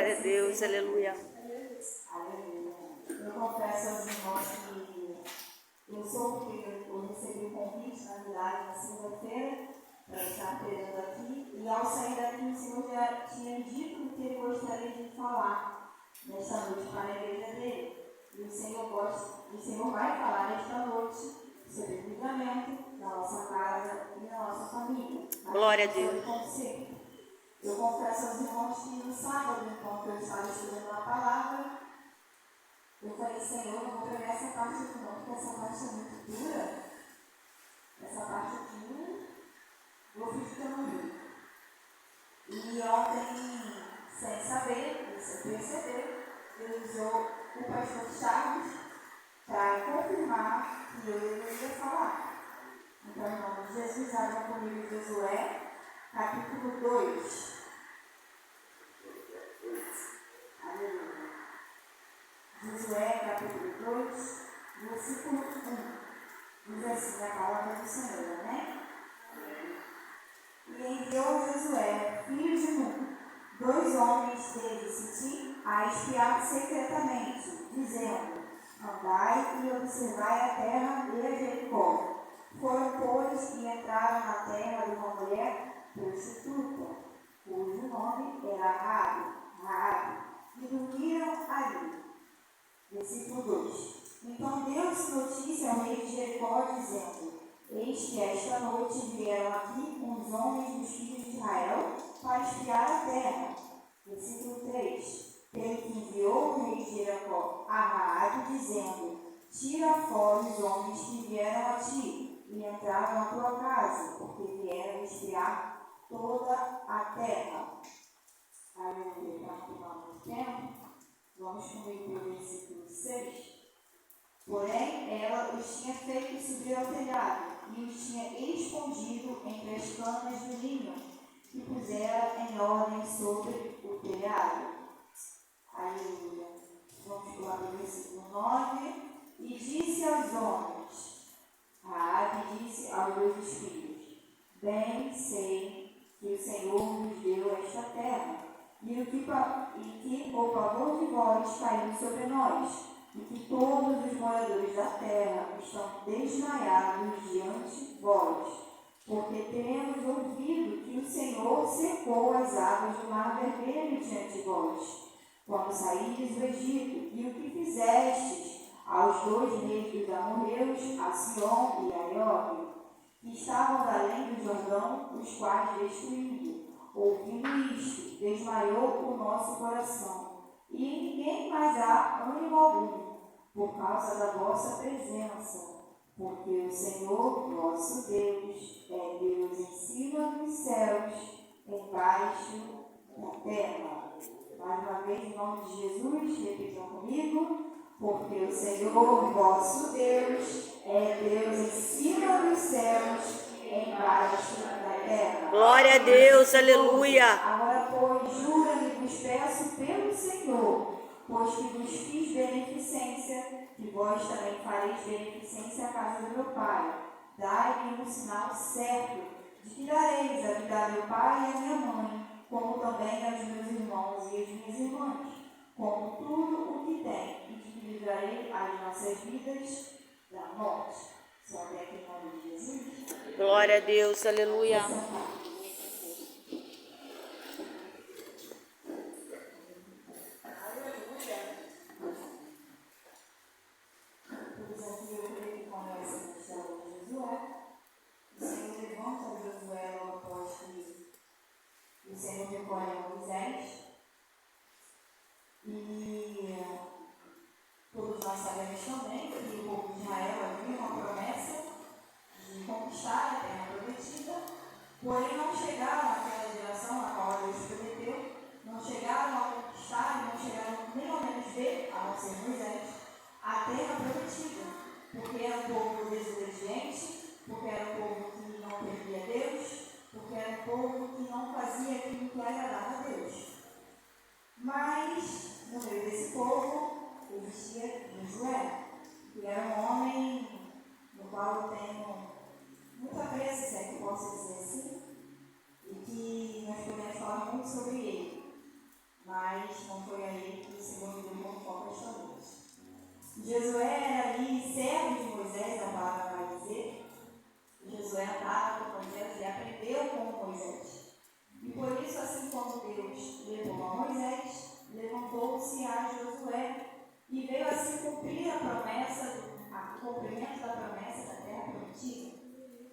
Glória a Deus, aleluia. Aleluia. Eu confesso aos irmãos que eu soube que eu recebi o convite, na verdade, na segunda-feira, para estar pregando aqui, e ao sair daqui o Senhor já tinha me dito que ele gostaria de falar nesta noite para a igreja dele. E o Senhor vai falar nesta noite sobre o livramento da nossa casa e da nossa família. Glória a Deus. Eu confesso aos irmãos que no sábado, enquanto eu estava estudando a palavra, eu falei, Senhor, eu vou pregar essa parte aqui não, porque essa parte é muito dura. Essa parte aqui, vou fingir que eu não vi. E ontem, sem saber, sem perceber, Deus usou o pastor Charles para confirmar que eu deveria falar. Então, em nome de Jesus, abra comigo Josué, capítulo 2. Aleluia. Josué, capítulo 2, versículo 1. Diz assim a palavra do Senhor, né? E enviou Josué, filho de Nun, 2 homens de Sitim, a espiar secretamente, dizendo: andai e observai a terra de Jericó. Foram, pois, e entraram na terra de uma mulher prostituta, cujo nome era Raabe, e dormiram ali. Versículo 2. Então deu-se notícia ao rei de Jericó, dizendo: eis que esta noite vieram aqui uns homens dos filhos de Israel para espiar a terra. Versículo 3. Pelo que enviou o rei de Jericó a Raabe, dizendo: tira fora os homens que vieram a ti e entraram na tua casa, porque vieram espiar toda a terra. Aleluia. Para não tomar muito tempo, vamos comigo para o versículo 6. Porém, ela os tinha feito subir ao telhado e os tinha escondido entre as canas do linho que pusera em ordem sobre o telhado. Aleluia. Vamos pular para o versículo 9. E disse aos homens, Raabe disse aos 2 filhos: bem sei que o Senhor nos deu esta terra, e que o pavor de vós caiu sobre nós, e que todos os moradores da terra estão desmaiados diante de vós, porque temos ouvido que o Senhor secou as águas do mar vermelho diante de vós, quando saídes do Egito, e o que fizestes aos 2 reis dos amorreus, a Sion e a Iog, que estavam além do Jordão, os quais destruídos. Ouvindo isto, desmaiou o nosso coração, e em ninguém mais há ânimo algum, por causa da vossa presença, porque o Senhor, vosso Deus, é Deus em cima dos céus, embaixo da terra. Mais uma vez, em nome de Jesus, repitam comigo, porque o Senhor, vosso Deus, é Deus em cima dos céus, embaixo da terra. Glória a Deus, aleluia. Agora, pois, jura-me, vos peço pelo Senhor, pois que vos fiz beneficência, que vós também fareis beneficência à casa do meu Pai. Dai-me um sinal certo, de que dareis a vida a meu pai e a minha mãe, como também aos meus irmãos e às minhas irmãs, como tudo o que tem, e de que livrarei as nossas vidas da morte. Só até aqui em nome de Jesus. Glória a Deus, aleluia. O Senhor recolhe a Moisés, e todos nós sabemos também que o povo de Israel havia uma promessa de conquistar a terra prometida, porém não chegaram àquela geração a qual Deus prometeu, não chegaram a conquistar, não chegaram nem ao menos ver, a não ser Moisés, a terra prometida, porque era um povo desobediente, porque era um povo que não temia Deus, porque era um povo que não fazia aquilo que agradava a Deus. Mas, no meio desse povo, existia Josué, que era um homem no qual eu tenho muito apreço, se é que eu posso dizer assim, e que nós podemos falar muito sobre ele. mas não foi a ele que o Senhor me deu como qual pastor. Josué era ali servo de Moisés, a palavra vai dizer. Josué andava com Moisés e aprendeu com Moisés. E por isso, assim como Deus levou a Moisés, levantou-se a Josué e veio assim cumprir a promessa, o cumprimento da promessa da terra prometida.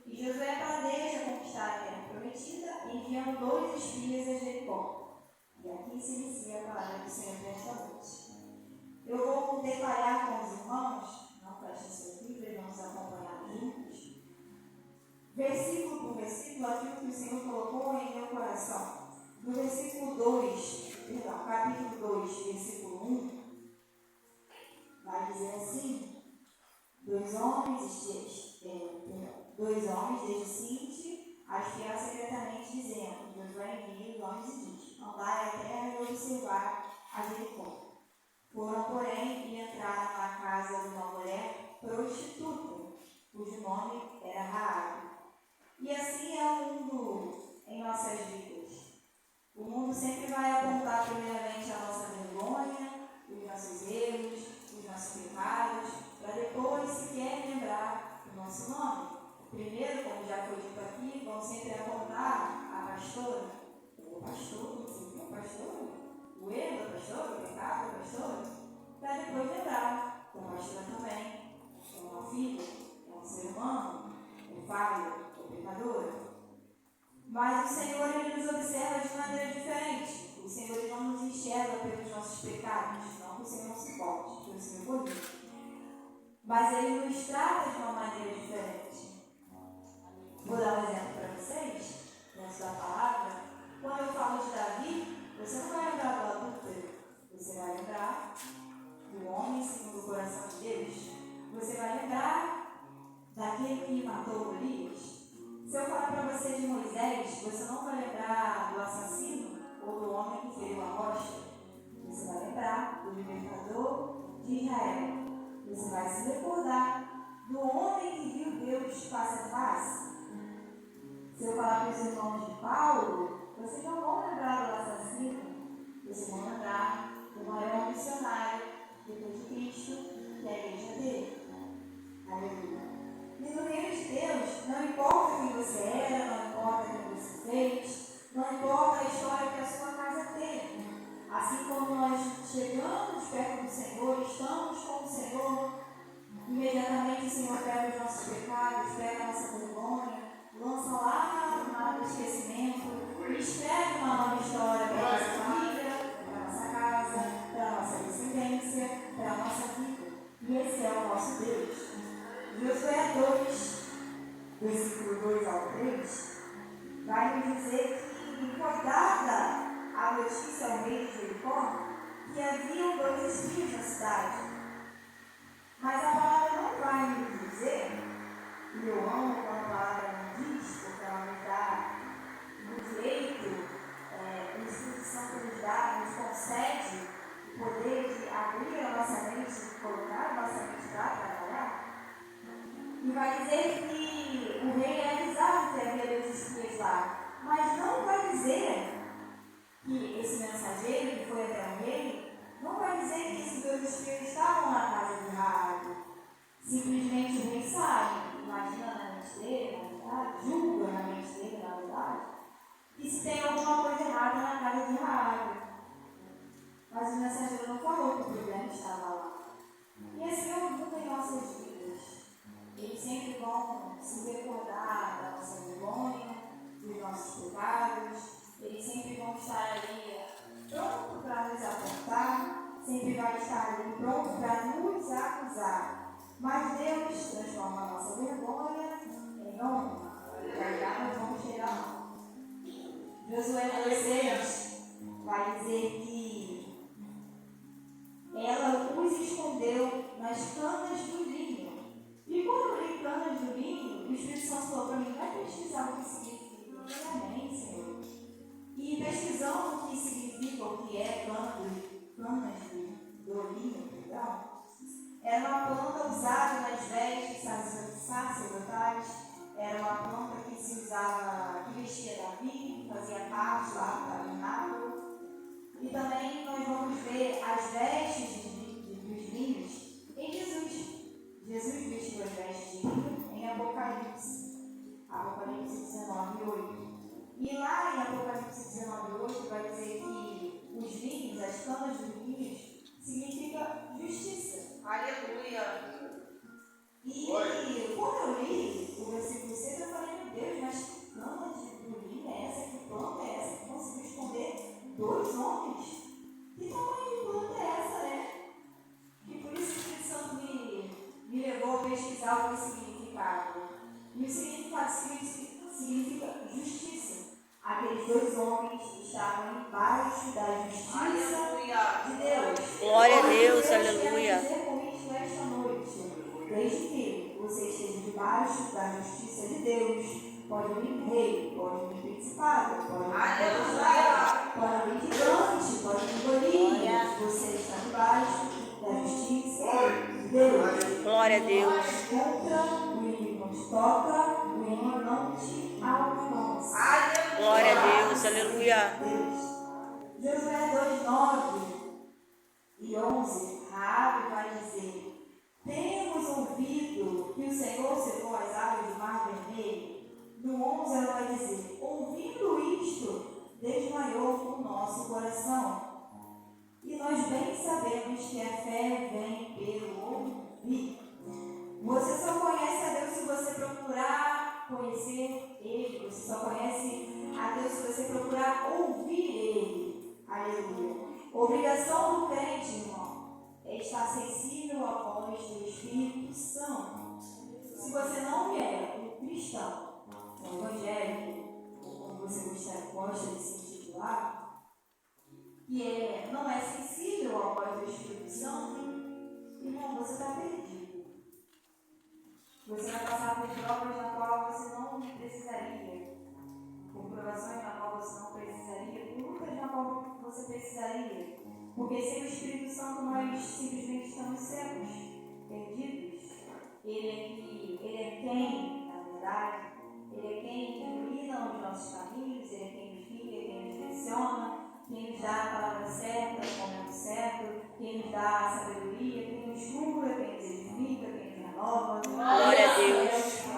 E Josué planeja conquistar a terra prometida, enviando 2 espias a Jericó. E aqui se inicia a palavra do Senhor desta noite. Eu vou detalhar com os irmãos, não feche sua Bíblia, vamos acompanhar juntos, versículo por versículo, aquilo que o Senhor colocou em meu coração. No versículo 2, capítulo 2, versículo 1, vai dizer assim: dois homens desde Sinte a espiar secretamente, dizendo: Josué envia os homens e diz: andai a terra e observar a Jericó. Foram, porém, e entraram na casa de uma mulher prostituta, cujo nome era Raabe. E assim é o mundo em nossas vidas. O mundo sempre vai apontar primeiramente a nossa vergonha, os nossos erros, os nossos pecados, para depois sequer lembrar o nosso nome. Primeiro, como já foi dito aqui, vão sempre apontar a pastora, o pastor, você viu o pastor? O erro da pastora, o pecado da pastora, para depois lembrar que a pastora também é uma filha, é um ser humano, é falha, é pecadora. Mas o Senhor, Ele nos observa de maneira diferente. O Senhor, Ele não nos enxerga pelos nossos pecados, não que o Senhor não se importe, que o Senhor corrige. Mas Ele nos trata de uma maneira diferente. Vou dar um exemplo para vocês, dentro da palavra. Quando eu falo de Davi, você não vai lembrar do adúltero, você vai lembrar do homem segundo o coração de Deus. Você vai lembrar daquele que matou Golias. Se eu falar para você de Moisés, você não vai lembrar do assassino ou do homem que feriu a rocha. Você vai lembrar do libertador de Israel. Você vai se recordar do homem que viu Deus face a face. Se eu falar para os irmãos de Paulo, vocês não vão lembrar do assassino. Vocês vão lembrar do maior missionário depois de Cristo, que é a igreja dele. Aleluia. E no reino de Deus, não importa quem você era, não importa quem você fez, não importa a história que a sua casa teve. Assim como nós chegamos perto do Senhor, estamos com o Senhor, imediatamente o Senhor pega os nossos pecados, pega a nossa vergonha, lança lá no mar do esquecimento e escreve uma nova história para a nossa família, para a nossa casa, para a nossa descendência, para a nossa vida. E esse é o nosso Deus. Josué 2, versículo 2 ao 3, vai nos dizer que foi dada a notícia ao rei de Jericó que haviam 2 espias na cidade. Mas a palavra não vai nos dizer, e eu amo quando a palavra não diz, porque ela nos dá o direito, a instrução que nos dá, nos concede o poder de abrir a nossa mente e colocar a nossa mente para trabalhar. E vai dizer que o rei é avisado que havia 2 espias lá, mas não vai dizer que esse mensageiro que foi até o rei, não vai dizer que esses 2 espias estavam na casa de Raabe. Simplesmente o rei sabe, imagina na mente dele, na verdade, julga na mente dele, na verdade, que se tem alguma coisa errada na casa de Raabe. Mas o mensageiro não falou que o problema estava lá. E assim é o mundo em nossas vidas. Eles sempre vão se recordar da nossa vergonha, dos nossos pecados. Eles sempre vão estar ali pronto para nos apontar, sempre vai estar ali pronto para nos acusar. Mas Deus transforma a nossa vergonha em honra. Já nós vamos chegar lá. Josué 16 vai dizer que ela os escondeu nas canas do linho. E quando eu li canas do linho, o Espírito Santo falou para mim: vai pesquisar o que significa. Amém, Senhor. E pesquisando o que significa, o que é canas do linho, perdão, era uma planta usada nas vestes sacerdotais, era uma planta que se usava, que vestia Davi, fazia parte lá do tabernáculo. E também debaixo da justiça de Deus. Glória a Deus, Quero aleluia. dizer com isso esta noite, desde que você esteja debaixo da justiça de Deus, pode vir rei, pode vir principado, pode vir potestade, pode vir gigante, pode vir Golias, você está debaixo da justiça de Deus. Glória a Deus. Contra, o inimigo não te toca, o inimigo não te alcança. Glória a Deus, aleluia. Josué 2, 9 e 11, Raabe vai dizer: temos ouvido que o Senhor secou as águas do Mar Vermelho. No 11 ela vai dizer: ouvindo isto, desmaiou o nosso coração. E nós bem sabemos que a fé vem pelo ouvir. Você só conhece a Deus se você procurar conhecer Ele. Você só conhece a Deus se você procurar ouvir Ele. Aleluia. Obrigação do crente, irmão, é estar sensível à voz do Espírito Santo. Se você não é um cristão, um evangélico, ou como você gosta de se intitular, e não é sensível à voz do Espírito Santo, irmão, você está perdido. Você vai passar por provas na qual você não precisaria, por provações na qual você não precisaria, por lutas na qual você precisaria. Porque sem o Espírito Santo nós simplesmente estamos cegos, perdidos. Ele é quem, na verdade, Ele é quem ilumina os nossos caminhos, Ele é quem nos guia, quem nos direciona, quem nos dá a palavra certa, no momento certo, quem nos dá a sabedoria, quem nos cura, quem nos edifica, quem nos renova. Glória a Deus.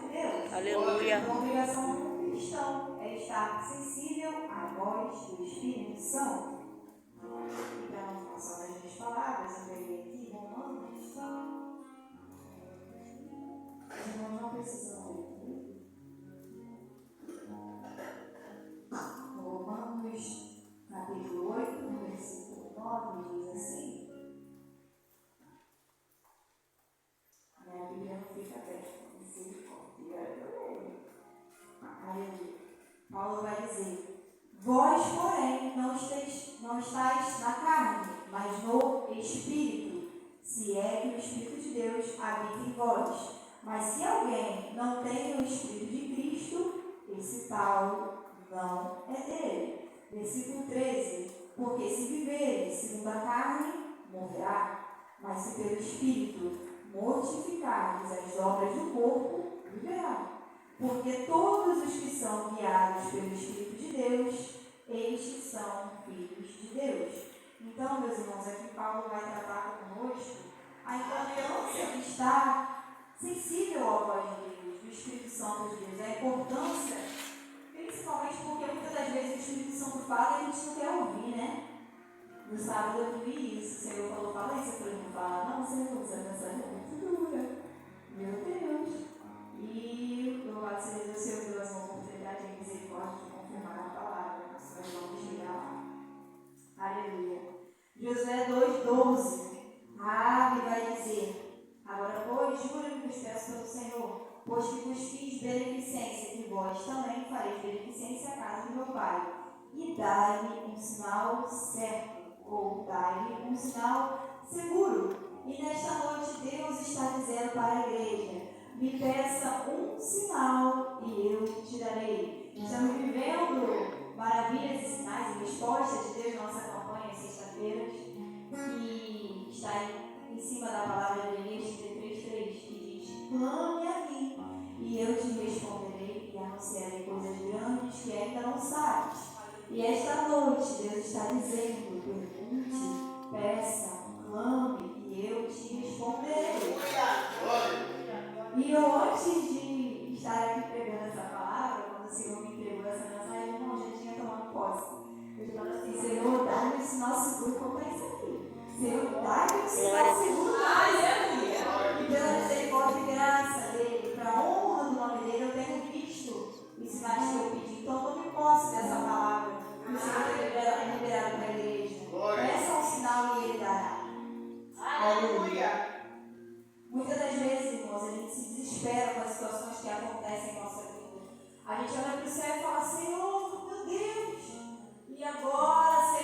De Deus. Aleluia. A obrigação do cristão é estar sensível à voz do Espírito Santo. Então, só das minhas palavras, eu peguei aqui Romanos. Os irmãos não precisam ler. Romanos, capítulo 8, versículo 9, diz assim. Minha Bíblia não fica aberta, misericórdia. Aleluia. Paulo vai dizer: vós, porém, não estáis na carne, mas no Espírito, se é que o Espírito de Deus habita em vós. Mas se alguém não tem o Espírito de Cristo, esse tal não é dele. Versículo 13: porque se viveres segundo a carne, morrerá, mas se pelo Espírito mortificardes as obras do corpo, viverá. Porque todos os que são guiados pelo Espírito de Deus, estes são filhos de Deus. Então, meus irmãos, aqui Paulo vai tratar conosco a importância de estar sensível à voz de Deus, do Espírito Santo de Deus, a importância, principalmente porque muitas das vezes o Espírito Santo fala e a gente não quer ouvir, né? No sábado eu vi isso, o Senhor falou: fala isso, eu não fala, não, Senhor, você pensa é muito dura. Meu Deus. E louvado seja Deus, Senhor, pela sua oportunidade e misericórdia de confirmar a palavra. Nós vamos chegar lá. Aleluia. Josué 2,12. Raabe vai dizer: agora, pois, juro-me que os peço pelo Senhor, pois que vos fiz beneficência, que vós também fareis beneficência à casa do meu pai. E dai-me um sinal certo, ou dai-me um sinal seguro. E nesta noite Deus está dizendo para a igreja: me peça um sinal e eu te darei. Estamos vivendo maravilhas e sinais e respostas de Deus na nossa campanha de sexta-feiras, que está em cima da palavra de Elias 33:3, que diz: clame a mim e eu te responderei e anunciarei coisas grandes que ainda não sabes. E esta noite Deus está dizendo: pergunte, peça, clame e eu te responderei. E eu, antes de estar aqui pregando essa palavra, quando o Senhor me entregou essa mensagem, irmão, já tinha tomado posse. Eu falei assim: Senhor, dá-me esse nosso grupo para isso aqui. Senhor, dá-me esse nosso grupo para isso aqui. E pela misericórdia e graça dele, para a honra do nome dele, eu tenho visto os sinais que eu pedi. Então, tome posse dessa palavra que o Senhor é liberado para a igreja. Peça um sinal e ele dará. Aleluia. Muitas das vezes, irmãos, a gente se desespera com as situações que acontecem em nossa vida. A gente olha para o céu e fala: Senhor, meu Deus, e agora,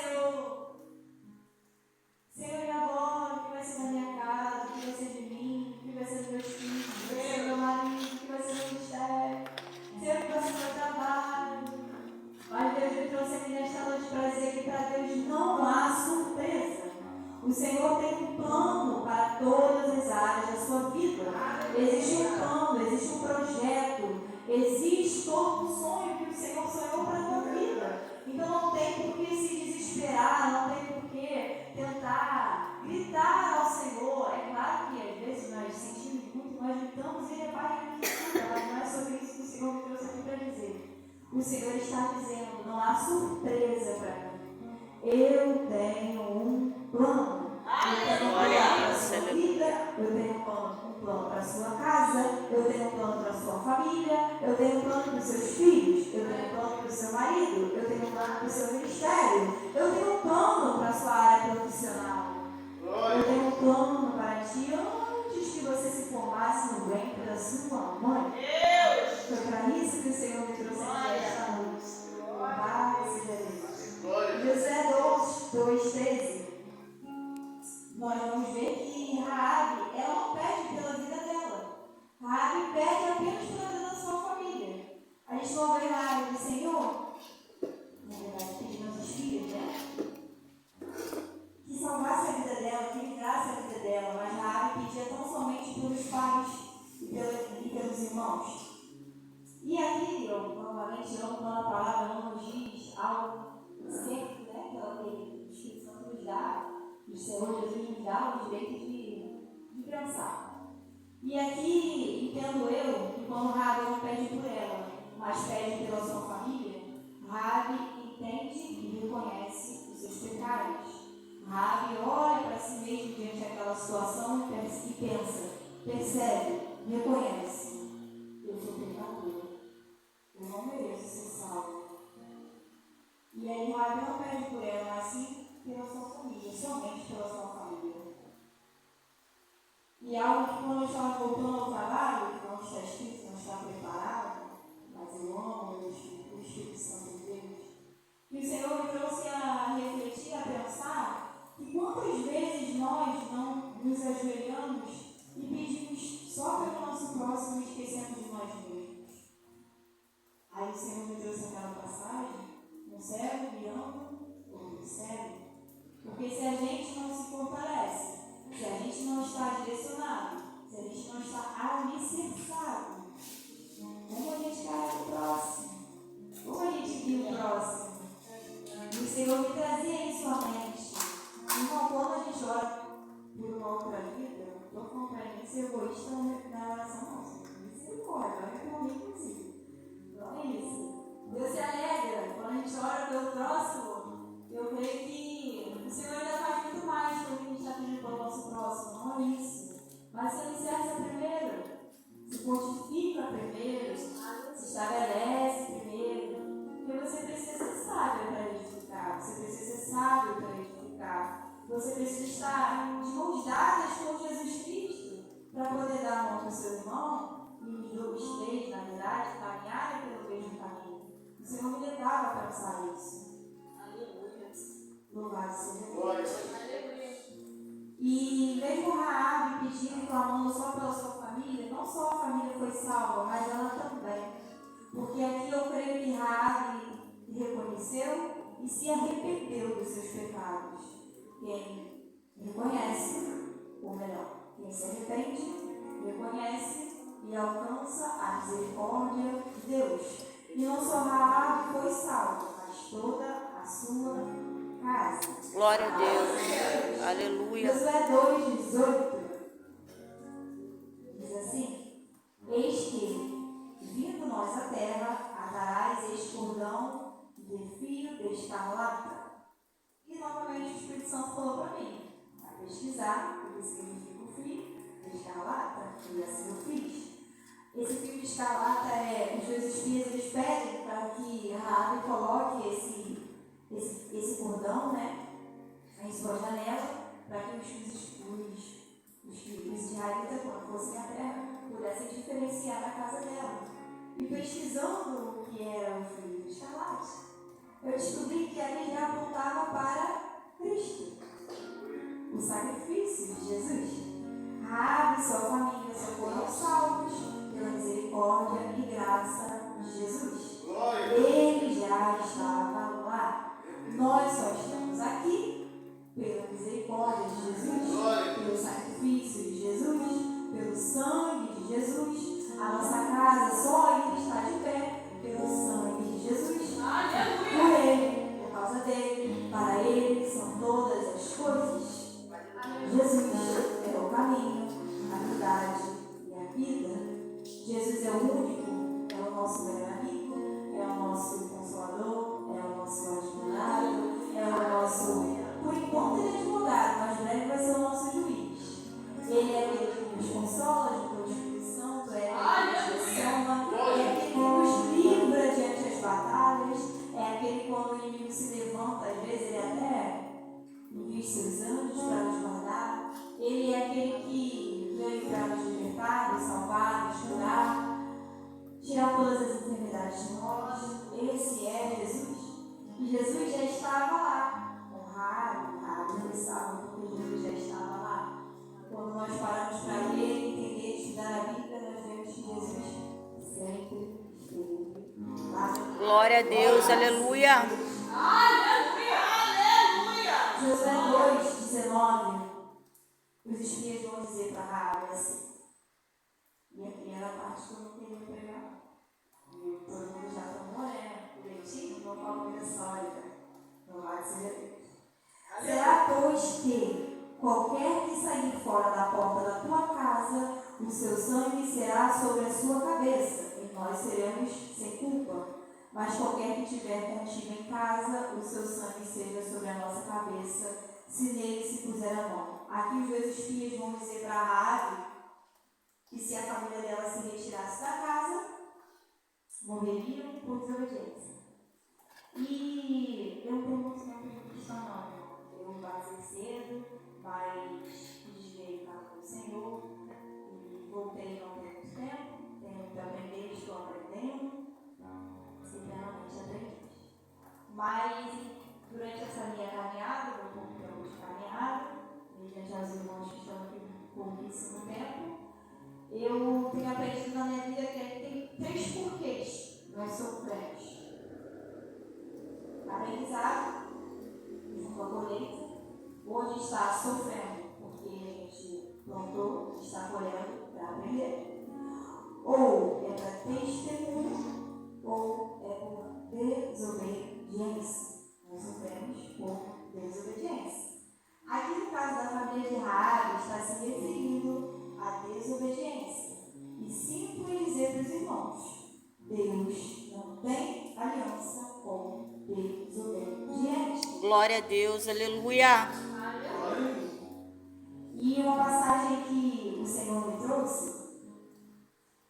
O Senhor tem um plano para todas as áreas da sua vida. Existe um plano, existe um projeto, existe todo um sonho que o Senhor sonhou para a tua vida. Então não tem por que se desesperar, não tem por que tentar gritar ao Senhor. É claro que às vezes nós sentimos muito, nós gritamos e Ele é Pai que escuta, mas não é sobre isso que o Senhor me trouxe aqui para dizer. O Senhor está dizendo, não há surpresa para mim. Eu tenho um plano. Eu tenho um plano para a sua vida, eu tenho um plano para a sua casa, eu tenho um plano para a sua família, eu tenho um plano para os seus filhos, eu tenho um plano para o seu marido, eu tenho um plano para o seu ministério, eu tenho um plano para a sua área profissional. Eu tenho um plano para ti antes que você se formasse no ventre da sua mãe. Foi para isso que o Senhor me trouxe aqui esta noite. Louvado seja Deus. Josué 2:13. Nós vamos ver que Raabe, ela não pede pela vida dela. Raabe pede apenas pela vida da sua família. A gente não vê Raabe do Senhor, na verdade, pedindo aos filhos, né? Que salvasse a vida dela, que livrasse a vida dela, mas Raabe pedia tão somente pelos pais e pelos irmãos. E aqui, eu novamente amo quando a palavra não nos diz algo certo, né? Que ela tem, o Espírito Santo nos dá, o Senhor Jesus nos dá o direito de pensar. E aqui, entendo eu, que quando Raabe não pede por ela, mas pede pela sua família, Raabe entende e reconhece os seus pecados. Raabe olha para si mesmo diante daquela situação e pensa, percebe, reconhece: eu sou pecador, eu não mereço ser salvo. E aí Raabe não pede por ela, mas sim pela sua família, somente pela sua família. E algo que quando eu estava voltando ao trabalho, que não está escrito, não está preparado, mas eu amo o Espírito Santo de Deus, que o Senhor me trouxe a refletir, a pensar que quantas vezes nós não nos ajoelhamos e pedimos só pelo nosso próximo e esquecemos de nós mesmos. Aí o Senhor me trouxe aquela passagem, um cego guiando outro cego. Porque se a gente não se fortalece, se a gente não está direcionado, se a gente não está alicerçado, como a gente carrega o próximo? Como a gente guia o próximo? E o Senhor me trazia isso à mente. Então, quando a gente ora por uma outra vida, eu estou falando para mim ser egoísta na oração, não. Misericórdia, ora por mim, inclusive. Não é isso. Deus se alegra quando a gente ora pelo próximo. Eu creio que o Senhor ainda faz muito mais do que a gente está pedindo para o nosso próximo. Não é isso. Mas se alicerça primeiro, se fortifica primeiro, se estabelece primeiro. Porque você precisa ser sábio para edificar. Você precisa ser sábio para edificar. Você precisa estar de mãos dadas com Jesus Cristo para poder dar a mão para o seu irmão e os três, na verdade, caminharem pelo mesmo caminho. O Senhor me levava a pensar isso. Aleluia. Louvado seja Deus. E mesmo Raabe pedindo e clamando só pela sua família, não só a família foi salva, mas ela também. Porque aqui eu creio que Raabe reconheceu e se arrependeu dos seus pecados. Quem reconhece, ou melhor, quem se arrepende, reconhece e alcança a misericórdia de Deus. E não só Raabe foi salvo, mas toda a sua casa. Glória a Deus. Aleluia. Josué 2:18 diz assim: eis que, vindo nós à terra, atarás este cordão de fio de escarlata. E novamente o Espírito Santo falou para mim, a pesquisar o que significa o fio de escarlata, e assim eu fiz. Esse fio de escarlata os dois espias eles pedem para que Raabe coloque esse cordão, né, em sua janela, para que os israelitas, quando fossem à terra, pudessem diferenciar a casa dela. E pesquisando o que era o fio de escarlate, eu descobri que ali já apontava para Cristo, o sacrifício de Jesus. Raabe e sua família só foram salvos pela misericórdia e graça de Jesus. Ele já estava lá. Nós só estamos aqui pela misericórdia de casa só ainda está de pé pelo sangue de Jesus. Por Ele, por causa dele, para Ele são todas as coisas. Jesus é o caminho, a verdade e a vida. Jesus é o único, é o nosso melhor amigo, é o nosso consolador, é o nosso advogado, é o nosso, por enquanto ele é advogado, mas breve vai ser o nosso juiz. Ele é aquele que nos consola, que nos Espírito Santo, é aquele que nos chama, é aquele que nos livra diante das batalhas, é aquele que quando o inimigo se levanta, às vezes ele até envia seus anjos para nos guardar. Ele é aquele que veio para nos libertar, nos salvar, nos curar, tirar todas as enfermidades de nós. Esse é Jesus. E Jesus já estava lá. Raro foi sábado, porque Jesus já estava lá. Quando nós paramos para ler, entender, estudar a Bíblia, nós vemos que Jesus sempre esteve lá. Glória a Deus, aleluia. Josué 2:19, os espias vão dizer para Raabe assim, e aqui era a parte que eu não queria pregar. E todo mundo já tomou, né? O leitinho, não fala comida sólida. Louvado seja Deus. Será, pois, que qualquer que sair fora da porta da tua casa, o seu sangue será sobre a sua cabeça, e nós seremos sem culpa. Mas qualquer que tiver contigo em casa, o seu sangue seja sobre a nossa cabeça, se nele se puser a mão. Aqui os dois espias vão dizer para Raabe que se a família dela se retirasse da casa, morreriam por desobediência. E eu não tenho muito tempo de cristão, não. Eu batizei cedo, mas desviei o carro do Senhor e voltei não tem muito tempo. Tenho muito a aprender, estou aprendendo. Sinceramente aprendi. Mas durante essa minha caminhada, um pouco tempo de caminhada, mediante as irmãs que estão aqui por pouquíssimo tempo, eu tenho aprendido na minha vida que tem 3 porquês nós sofremos. Aprendizado, junto à colheita, hoje está sofrendo, porque a gente plantou, está colhendo para aprender. Ou é para testemunho, ou é por desobediência. Nós sofremos por desobediência. Aqui no caso da família de Raabe está se referindo à desobediência. E sinto em dizer para os irmãos, Deus não tem aliança com desobediente. Glória a Deus, aleluia. E uma passagem que o Senhor me trouxe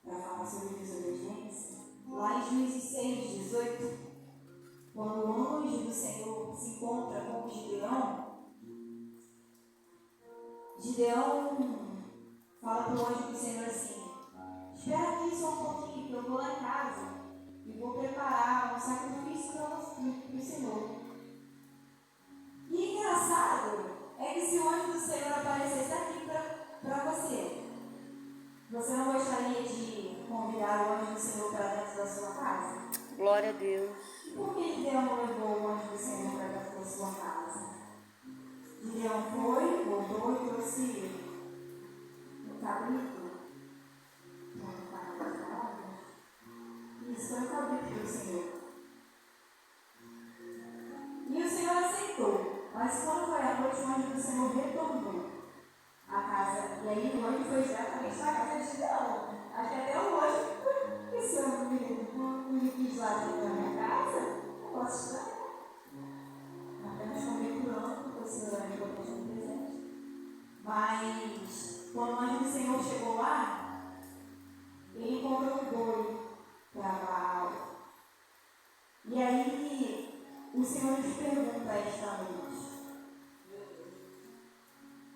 para falar sobre desobediência, lá em Juízes 6:18, quando o anjo do Senhor se encontra com Gideão fala para o anjo do Senhor assim: espera aqui só um pouquinho, que eu vou lá em casa e vou preparar um sacrifício para o Senhor. E engraçado é que se o anjo do Senhor aparecesse aqui para você, você não gostaria de convidar o anjo do Senhor para dentro da sua casa? Glória a Deus. E por que Gideão não levou o anjo do Senhor para dentro da sua casa? Gideão foi, voltou e trouxe o cabrito. Isso foi o cabrito do Senhor. E o Senhor aceitou. Mas quando foi a noite, o anjo do Senhor retornou à casa. E aí o anjo foi exatamente na casa de Gideão. Acho que até o anjo, esse homem não me quis lá dentro da minha casa. Negócio estranho. Apenas conjecturando, o Senhor me botou como presente. Mas quando o anjo do Senhor chegou lá, ele encontrou um boi para Baal. E aí o Senhor nos pergunta esta noite: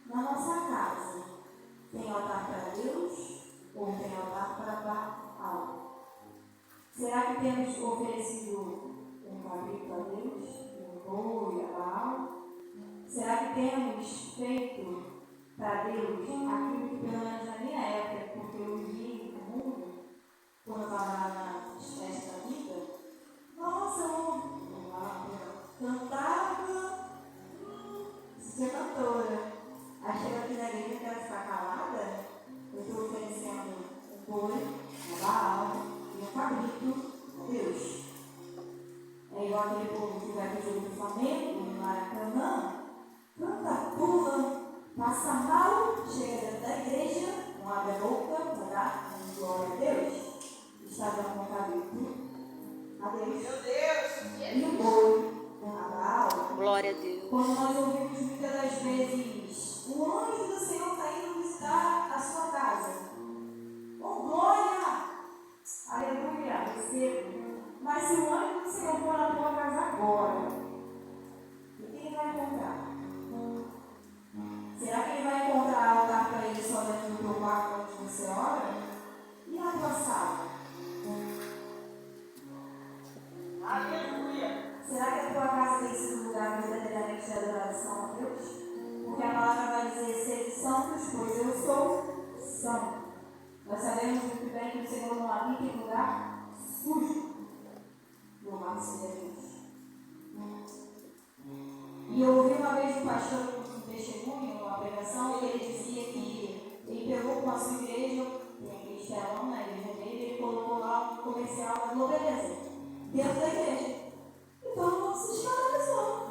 na nossa casa, tem altar para Deus ou tem altar para Baal? Será que temos oferecido um cabrito a Deus, um boi a Baal? Será que temos feito para Deus aquilo que pelo menos na minha época, porque eu vivi no mundo, quando eu estava nas festas da vida? Nossa, eu cantava, ser cantora. Aí chega aqui na igreja, eu quero ficar calada. Eu estou oferecendo um boi, um Baal, passa mal, chega dentro da igreja, não abre a boca para dar glória a Deus. Está dando um cabelo a Deus. Meu Deus! E o boi, a Baal. Glória a Deus. Quando nós ouvimos muitas das vezes, o anjo do Senhor está indo visitar a sua casa. Oh, glória! Aleluia! Recebo. Mas se o anjo do Senhor for na tua casa agora, o que ele vai encontrar? Será que ele vai encontrar altar para ele só dentro do teu quarto onde você ora? E na tua sala? Aleluia! Será que a tua casa tem sido um lugar verdadeiramente de adoração a Deus? Porque a palavra vai dizer: sede santos, pois eu sou santo. Nós sabemos muito bem que o Senhor não habita em lugar sujo. Louvado seja Deus. E eu ouvi uma vez um pastor, um testemunho, uma pregação, e ele dizia que ele pegou com a sua igreja, tem aquele estelão na igreja dele, ele colocou lá um comercial da Globeleza dentro da igreja. Então não se escandalizou.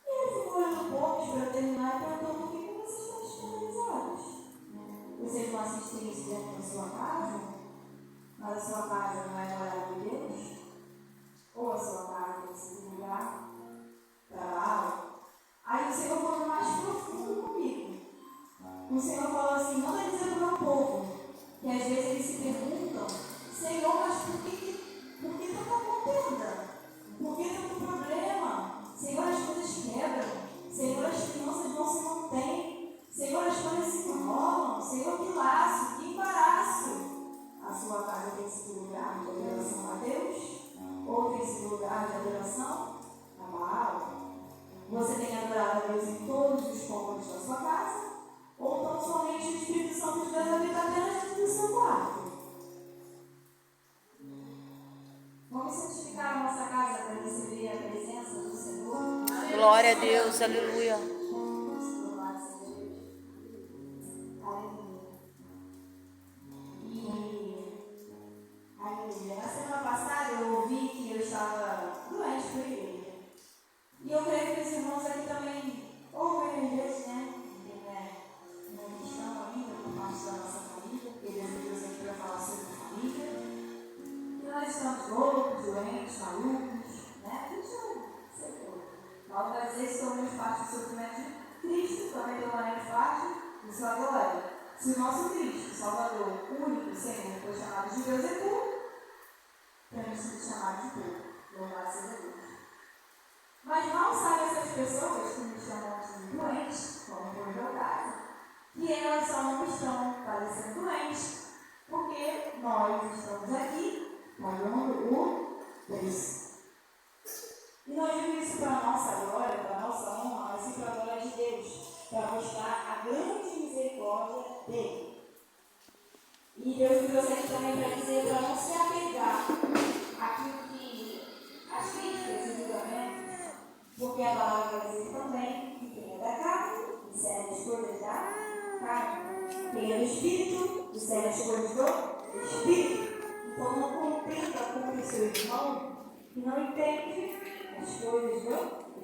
E ele ficou olhando poucos para terminar e perguntou: por que vocês estão escandalizados? Vocês não assistem isso dentro da sua casa? Mas a sua casa não é morada de Deus? Ou a sua casa tem sido lugar para aula? Aí o Senhor falou mais profundo comigo. O Senhor falou assim: manda dizer para o meu povo que às vezes eles se perguntam: Senhor, mas por que tanta contenda? Por que tanto problema? Senhor, as coisas quebram. Senhor, as crianças não se mantêm. Senhor, as coisas se enrolam. Senhor, que laço, que embaraço. A sua casa tem sido lugar de adoração a Deus? Ou tem sido lugar de adoração a Baal? Você tem adorado a Deus em todos os cômodos da sua casa? Ou tão somente o Espírito Santo de Deus habita apenas dentro do seu quarto? Vamos santificar a nossa casa para receber a presença do Senhor? Glória a Deus. Aleluia. Aleluia. Na semana passada eu ouvi que eu estava doente por igreja. E eu creio que os irmãos aqui também ouvem às vezes, né? Não estão ainda por parte da nossa família, porque Deus me trouxe aqui para falar sobre família. E nós estamos loucos, doentes, malucos, né? Paulo vai dizer que somos parte do sofrimento de Cristo, também tomaremos parte de sua glória. Se o nosso Cristo, Salvador, único Senhor, foi chamado de Deus, é tudo, temos sido chamados de tudo. Louvado seja Deus. Mas mal sabem essas pessoas que nos chamam de doentes, como por meu caso, que elas só não estão parecendo doentes, porque nós estamos aqui pagando o preço. E nós vimos isso para a nossa glória, para a nossa honra, mas sim para a glória de Deus, para mostrar a grande misericórdia dele. E Deus me trouxe aqui também para dizer para não se apegar àquilo que as críticas e julgamentos, porque a palavra vai dizer também que quem é da carne, discerne as coisas da carne. Quem é do Espírito, discerne as coisas do Espírito. Então não contenta com o seu irmão que não entende as coisas do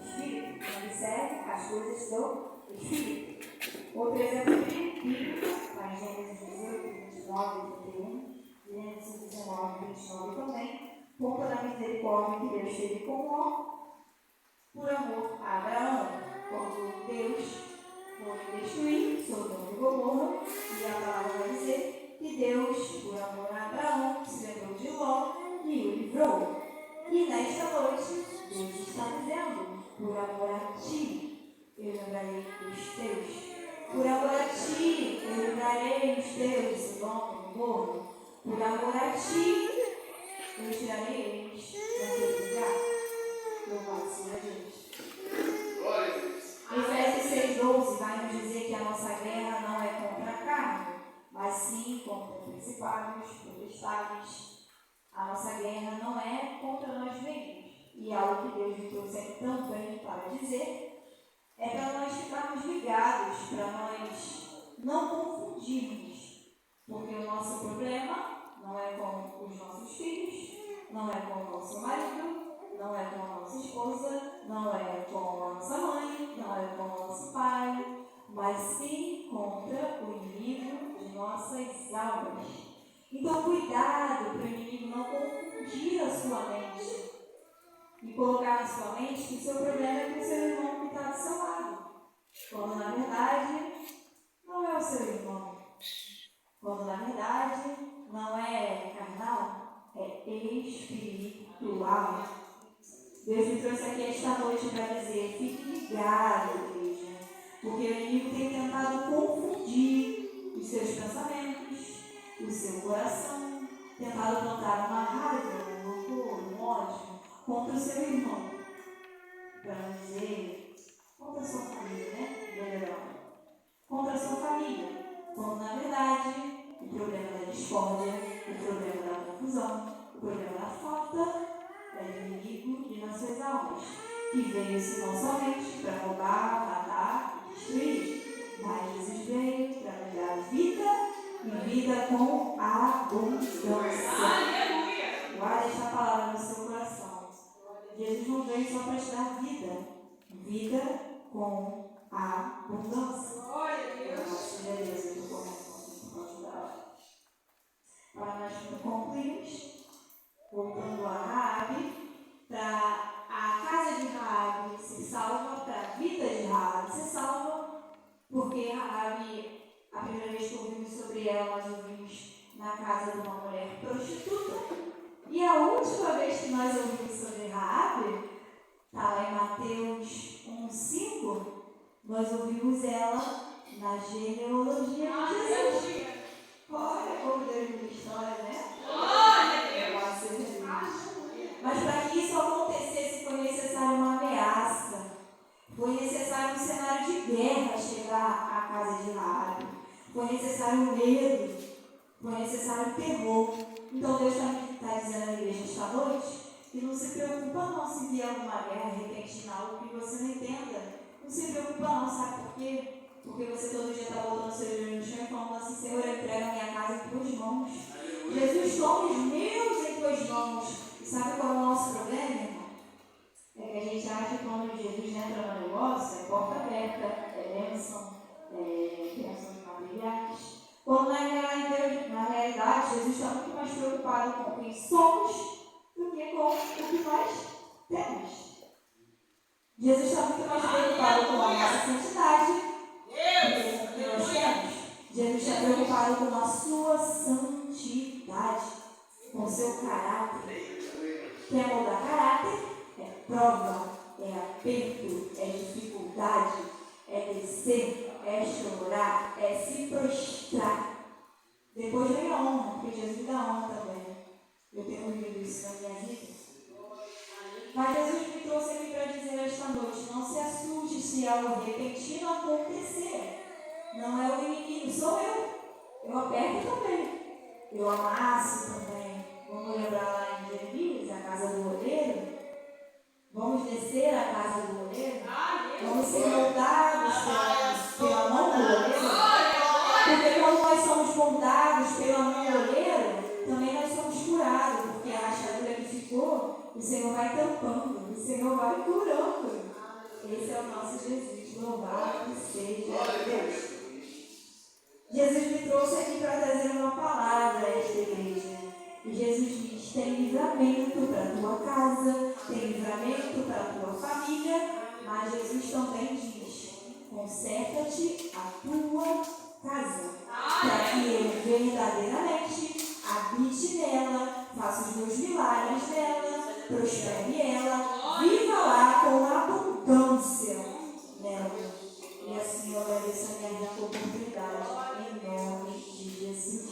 Espírito, não discerne as coisas do Espírito. Outro exemplo bíblico, está em Gênesis 18, 29 e 31, Gênesis 19, 29 também, conta da misericórdia que Deus teve com Ló, por amor a Abraão, quando Deus foi destruir Sodoma e Gomorra, e a palavra vai dizer que Deus, por amor a Abraão, se lembrou de Ló e o livrou. E nesta noite, Deus está dizendo: por amor a ti, eu lembrarei dos teus. Por amor a ti, eu livrarei os teus, Sodoma e Gomorra. Por amor a ti, eu tirarei eles daquele lugar. Louvado seja Deus. Efésios 6,12 vai nos dizer que a nossa guerra não é contra a carne, mas sim contra principados, potestades. A nossa guerra não é contra nós mesmos. E algo que Deus me trouxe aqui também para dizer é para nós ficarmos ligados, para nós não confundirmos. Porque o nosso problema não é com os nossos filhos, não é com o nosso marido, não é com a nossa esposa, não é com a nossa mãe, não é com o nosso pai, mas assim contra o inimigo de nossas almas. Então, cuidado para o inimigo não confundir a sua mente e colocar na sua mente que o seu problema é com o seu irmão que está do seu lado, quando na verdade não é o seu irmão, quando na verdade não é carnal, é espiritual. Deus me trouxe aqui esta noite para dizer: fique ligado, igreja, porque o inimigo tem tentado confundir os seus pensamentos, o seu coração, tentado plantar uma raiva, um rancor, um ódio contra o seu irmão, para não dizer contra a sua família, né? Contra a sua família, quando na verdade o problema da discórdia, o problema da confusão, o problema da falta é o inimigo de nossas almas, que veio não somente para roubar, matar e destruir, mas Jesus veio para nos dar vida e vida com abundância. Guarde esta palavra no seu coração. Jesus não veio só para te dar vida, vida com abundância. Graças a Deus, eu estou começando a ajudar. Para nós concluirmos, voltando a Raabe, para a casa de Raabe ser salva, para a vida de Raabe ser salva, porque Raabe, a primeira vez que ouvimos sobre ela, nós ouvimos na casa de uma mulher prostituta, e a última vez que nós ouvimos sobre Raabe, está lá em Mateus 1:5, nós ouvimos ela na genealogia de Jesus. Olha como Deus muda história, né? Mas para que isso acontecesse foi necessário uma ameaça, foi necessário um cenário de guerra chegar à casa de Raabe, foi necessário medo, foi necessário terror. Então Deus está dizendo à igreja esta noite que não se preocupa não se vier alguma guerra repentina, algo que você não entenda. Não se preocupa não, sabe por quê? Porque você todo dia está botando seu joelho no chão e falando assim: Senhor, eu entrego a minha casa em tuas mãos. Jesus, toma os meus em tuas mãos. E sabe qual é o nosso problema, irmão? É que a gente acha que quando Jesus entra no negócio, é porta aberta, é bênção, bênçãos materiais. Quando na realidade, Jesus está muito mais preocupado com quem somos do que com o que nós temos. Jesus está muito mais preocupado com a nossa santidade do que com o que nós temos. Jesus está preocupado com a sua santidade, com o seu caráter. Quer mudar caráter? É prova, é aperto, é dificuldade, é descer, é chorar, é se prostrar. Depois vem a honra, porque Jesus dá honra também. Eu tenho vivido isso na minha vida. Mas Jesus me trouxe aqui para dizer esta noite: não se assuste se algo repentino acontecer. Não é o inimigo, sou eu. Eu aperto também. Eu amasso também. Vamos lembrar lá em Jeremias, a casa do oleiro. Vamos descer à casa do oleiro. Vamos ser moldados pela mão do oleiro. Porque quando nós somos moldados pela mão do oleiro, também nós somos curados. Porque a rachadura que ficou, o Senhor vai tampando, o Senhor vai curando. Esse é o nosso Jesus. Louvado seja Deus. Jesus me trouxe aqui para trazer uma palavra a esta igreja. E Jesus diz: tem livramento para a tua casa, tem livramento para a tua família, mas Jesus também diz: conserta-te a tua casa, para que eu verdadeiramente habite nela, faça os meus milagres nela, prospere ela, viva lá com abundância nela. E assim eu agradeço a minha oportunidade, em nome de Jesus.